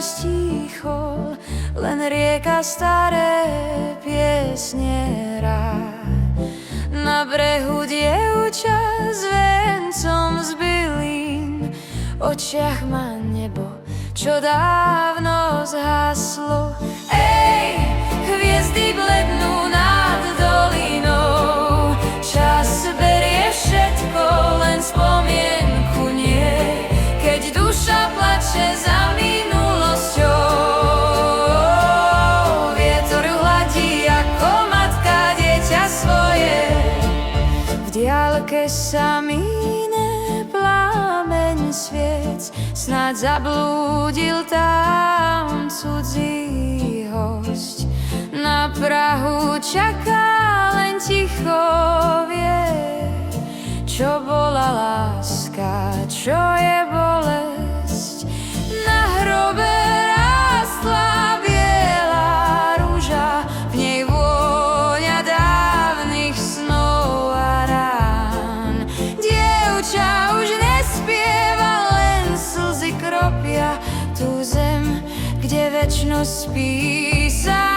stíchol, len rieka staré piesne hrá. Na brehu dievča s vencom z bylín, v očiach má nebo, čo dávno zhaslo. Ej, hviezdy blednú nad dolinou, čas berie všetko, len spomienku nie, keď duša plače za minulosťou. Vietor ju hladí ako matka dieťa svoje, v diaľke sa míne plameň sviec, snáď zablúdil tam cudzí hosť. Na prahu čaká, len ticho vie, čo bola láska, čo je bolesť. Na hrobe rástla biela ruža, v nej vôňa dávnych snov a rán. Dievča už nespieva, len slzy kropia tú zem, kde večnosť spí sa.